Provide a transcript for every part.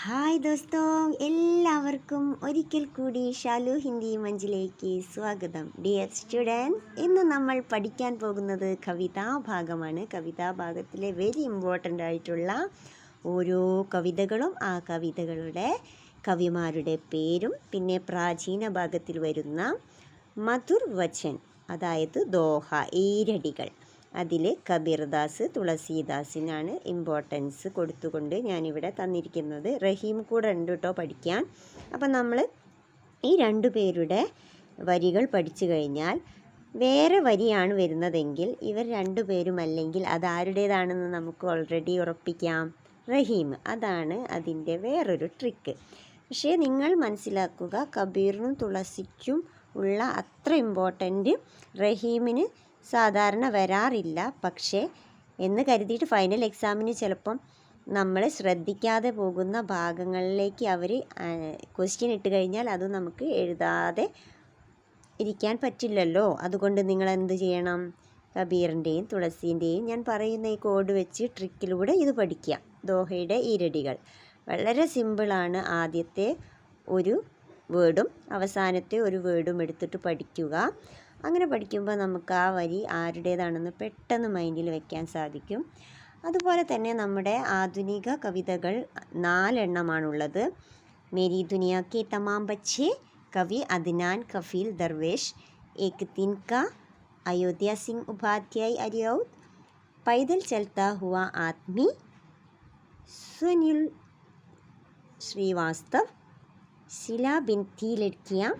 Hi ദോസ്തോ, എല്ലാവർക്കും ഒരിക്കൽ കൂടി ഷാലു ഹിന്ദി മഞ്ചിലേക്ക് സ്വാഗതം. ഡിയർ സ്റ്റുഡൻസ്, ഇന്ന് നമ്മൾ പഠിക്കാൻ പോകുന്നത് കവിതാഭാഗമാണ്. കവിതാഭാഗത്തിലെ വെരി ഇമ്പോർട്ടൻ്റ് ആയിട്ടുള്ള ഓരോ കവിതകളും ആ കവിതകളുടെ കവിമാരുടെ പേരും പിന്നെ പ്രാചീന ഭാഗത്തിൽ വരുന്ന മധുർ വചൻ, അതായത് ദോഹ, ഈരടികൾ, അതിൽ കബീർദാസ് തുളസീദാസിനാണ് ഇമ്പോർട്ടൻസ് കൊടുത്തുകൊണ്ട് ഞാനിവിടെ തന്നിരിക്കുന്നത്. റഹീം കൂടെ ഉണ്ട് കേട്ടോ പഠിക്കാൻ. അപ്പം നമ്മൾ ഈ രണ്ടു പേരുടെ വരികൾ പഠിച്ചു കഴിഞ്ഞാൽ വേറെ വരിയാണ് വരുന്നതെങ്കിൽ ഇവർ രണ്ടുപേരും അല്ലെങ്കിൽ അതാരുടേതാണെന്ന് നമുക്ക് ഓൾറെഡി ഉറപ്പിക്കാം. റഹീം, അതാണ് അതിൻ്റെ വേറൊരു ട്രിക്ക്. പക്ഷേ നിങ്ങൾ മനസ്സിലാക്കുക, കബീറിനും തുളസിക്കും ഉള്ള അത്ര ഇമ്പോർട്ടൻ്റ് റഹീമിന് സാധാരണ വരാറില്ല. പക്ഷേ എന്ന് കരുതിയിട്ട് ഫൈനൽ എക്സാമിന് ചിലപ്പം നമ്മൾ ശ്രദ്ധിക്കാതെ പോകുന്ന ഭാഗങ്ങളിലേക്ക് അവർ ക്വസ്റ്റ്യൻ ഇട്ട് കഴിഞ്ഞാൽ അത് നമുക്ക് എഴുതാതെ ഇരിക്കാൻ പറ്റില്ലല്ലോ. അതുകൊണ്ട് നിങ്ങൾ എന്ത് ചെയ്യണം? കബീറിൻ്റെയും തുളസീൻ്റെയും ഞാൻ പറയുന്ന ഈ കോഡ് വെച്ച് ട്രിക്കിലൂടെ ഇത് പഠിക്കുക. ദോഹയുടെ ഈരടികൾ വളരെ സിമ്പിളാണ്. ആദ്യത്തെ ഒരു വേർഡും അവസാനത്തെ ഒരു വേർഡും എടുത്തിട്ട് പഠിക്കുക. അങ്ങനെ പഠിക്കുമ്പോൾ നമുക്ക് ആ വരി ആരുടേതാണെന്ന് പെട്ടെന്ന് മൈൻഡിൽ വെക്കാൻ സാധിക്കും. അതുപോലെ തന്നെ നമ്മുടെ ആധുനിക കവിതകൾ 4 എണ്ണമാണുള്ളത്. മേരി ദുനിയ കെ തമാം ബച്ചേ, കവി അദ്നാൻ കഫീൽ ദർവേഷ്, ഏക് ദിൻ കാ, അയോധ്യ സിംഗ് ഉപാധ്യായ് അരിയൗത്, പൈദൽ ചൽത്താ ഹുവാ ആദ്മി, സുനിൽ ശ്രീവാസ്തവ്, ശിലാ ബിൻതി ലഡ്കിയാ,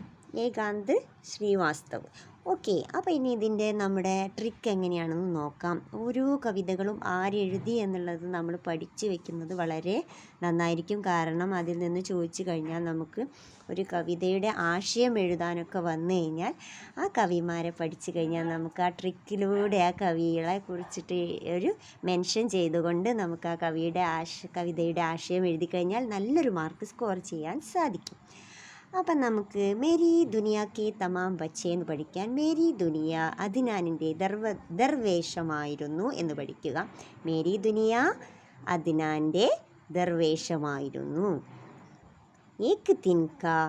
ഏകാന്ത് ശ്രീവാസ്തവ്. ഓക്കെ, അപ്പോൾ ഇനി ഇതിൻ്റെ നമ്മുടെ ട്രിക്ക് എങ്ങനെയാണെന്ന് നോക്കാം. ഓരോ കവിതകളും ആരെഴുതി എന്നുള്ളത് നമ്മൾ പഠിച്ചു വെക്കുന്നത് വളരെ നന്നായിരിക്കും. കാരണം അതിൽ നിന്ന് ചോദിച്ചു കഴിഞ്ഞാൽ നമുക്ക് ഒരു കവിതയുടെ ആശയം എഴുതാനൊക്കെ വന്നു കഴിഞ്ഞാൽ ആ കവിമാരെ പഠിച്ചു കഴിഞ്ഞാൽ നമുക്ക് ആ ട്രിക്കിലൂടെ ആ കവികളെ കുറിച്ചിട്ട് ഒരു മെൻഷൻ ചെയ്തുകൊണ്ട് നമുക്ക് ആ കവിതയുടെ ആശയം എഴുതി കഴിഞ്ഞാൽ നല്ലൊരു മാർക്ക് സ്കോർ ചെയ്യാൻ സാധിക്കും. അപ്പം നമുക്ക് മേരി ദുനിയ കെ തമാം ബച്ചേ എന്ന് പഠിക്കാൻ മേരി ദുനിയ അദ്നാനിൻ്റെ ദർവേഷമായിരുന്നു എന്ന് പഠിക്കുക. മേരി ദുനിയ അദ്നാൻ്റെ ദർവേഷമായിരുന്നു. ഏക് ദിൻ കാ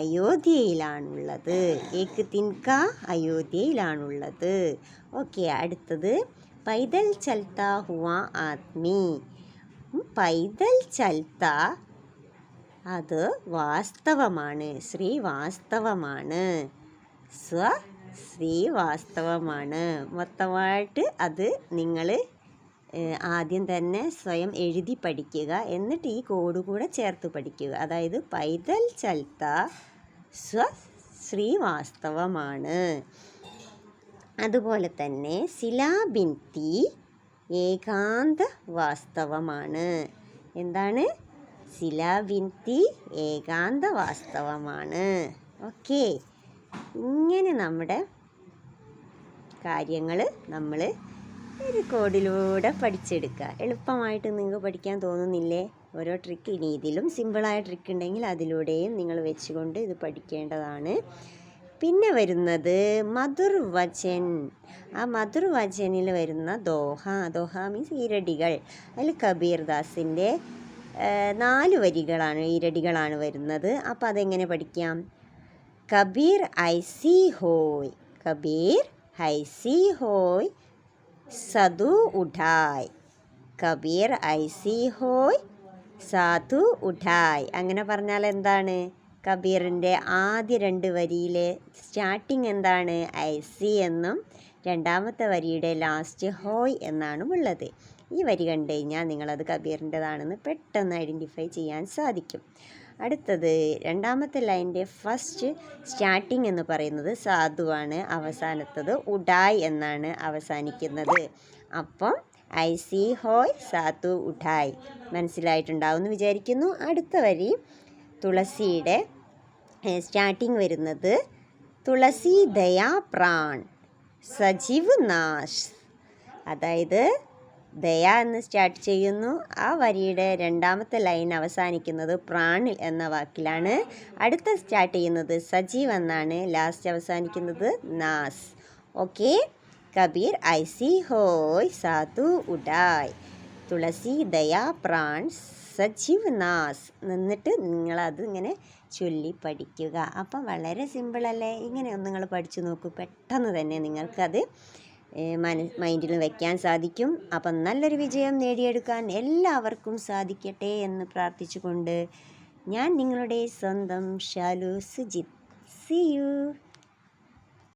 അയോധ്യയിലാണുള്ളത്. ഏക് ദിൻ കാ അയോധ്യയിലാണുള്ളത്. ഓക്കെ, അടുത്തത് പൈദൽ ചൽത്താ ഹുവാ ആദ്മി. പൈദൽ ചൽത്താ അത് വാസ്തവമാണ്, ശ്രീവാസ്തവമാണ്. ശ്രീവാസ്തവമാണ്. മൊത്തമായിട്ട് അത് നിങ്ങൾ ആദ്യം തന്നെ സ്വയം എഴുതി പഠിക്കുക. എന്നിട്ട് ഈ കോഡ് കൂടെ ചേർത്ത് പഠിക്കുക. അതായത് പൈദൽ ചൽത്ത ശ്രീവാസ്തവമാണ്. അതുപോലെ തന്നെ ശിലാ ബിൻതി ഏകാന്ത വാസ്തവമാണ്. എന്താണ്? ശിലാ ബിൻതി ഏകാന്ത വാസ്തവമാണ്. ഓക്കെ, ഇങ്ങനെ നമ്മുടെ കാര്യങ്ങൾ നമ്മൾ ഒരു കോഡിലൂടെ പഠിച്ചെടുക്കുക. എളുപ്പമായിട്ട് നിങ്ങൾക്ക് പഠിക്കാൻ തോന്നുന്നില്ലേ? ഓരോ ട്രിക്ക്, ഇനി ഇതിലും സിമ്പിളായ ട്രിക്ക് ഉണ്ടെങ്കിൽ അതിലൂടെയും നിങ്ങൾ വെച്ചുകൊണ്ട് ഇത് പഠിക്കേണ്ടതാണ്. പിന്നെ വരുന്നത് മധുർ വചൻ. ആ മധുർ വചനിൽ വരുന്ന ദോഹ. Doha means ഈരടികൾ. അതിൽ കബീർദാസിൻ്റെ 4 വരികളാണ്, ഈരടികളാണ് വരുന്നത്. അപ്പോൾ അതെങ്ങനെ പഠിക്കാം? കബീർ ഐസി ഹോയ്, കബീർ ഐസി ഹോയ് സദു ഉഠായ്, കബീർ ഐസി ഹോയ് സാധു ഉഠായ്. അങ്ങനെ പറഞ്ഞാൽ എന്താണ്? കബീറിൻ്റെ ആദ്യ 2 വരിയിലെ സ്റ്റാർട്ടിങ് എന്താണ്? ഐസി എന്നും രണ്ടാമത്തെ വരിയുടെ ലാസ്റ്റ് ഹോയ് എന്നാണ് ഉള്ളത്. ഈ വരി കണ്ടു കഴിഞ്ഞാൽ നിങ്ങളത് കബീറിൻ്റെതാണെന്ന് പെട്ടെന്ന് ഐഡൻറ്റിഫൈ ചെയ്യാൻ സാധിക്കും. അടുത്തത് രണ്ടാമത്തെ ലൈൻ്റെ ഫസ്റ്റ് സ്റ്റാർട്ടിങ് എന്ന് പറയുന്നത് സാധുവാണ്, അവസാനത്തത് ഉഡായ് എന്നാണ് അവസാനിക്കുന്നത്. അപ്പം ഐസി ഹോയ് സാധു ഉഡായ് മനസ്സിലായിട്ടുണ്ടാവും എന്ന് വിചാരിക്കുന്നു. അടുത്ത വരി തുളസിയുടെ സ്റ്റാർട്ടിങ് വരുന്നത് തുളസി ദയാ പ്രാൺ സജീവ് നാശ്. അതായത് ദയ എന്ന് സ്റ്റാർട്ട് ചെയ്യുന്നു. ആ വരിയുടെ രണ്ടാമത്തെ ലൈൻ അവസാനിക്കുന്നത് പ്രാണിൽ എന്ന വാക്കിലാണ്. അടുത്ത സ്റ്റാർട്ട് ചെയ്യുന്നത് സജീവ് എന്നാണ്. ലാസ്റ്റ് അവസാനിക്കുന്നത് നാസ്. ഓക്കെ, കബീർ ഐസി ഹോയ് സാധു ഉഡായ്, തുളസി ദയാ പ്രാൺ സജീവ് നാസ് നിന്നിട്ട് നിങ്ങളത് ഇങ്ങനെ ചൊല്ലി പഠിക്കുക. അപ്പം വളരെ സിമ്പിളല്ലേ? ഇങ്ങനെ ഒന്ന് നിങ്ങൾ പഠിച്ചു നോക്കൂ. പെട്ടെന്ന് തന്നെ നിങ്ങൾക്കത് മൈൻഡിൽ വയ്ക്കാൻ സാധിക്കും. അപ്പം നല്ലൊരു വിജയം നേടിയെടുക്കാൻ എല്ലാവർക്കും സാധിക്കട്ടെ എന്ന് പ്രാർത്ഥിച്ചുകൊണ്ട് ഞാൻ നിങ്ങളുടെ സ്വന്തം ഷാലു സുജിത്ത്. C U.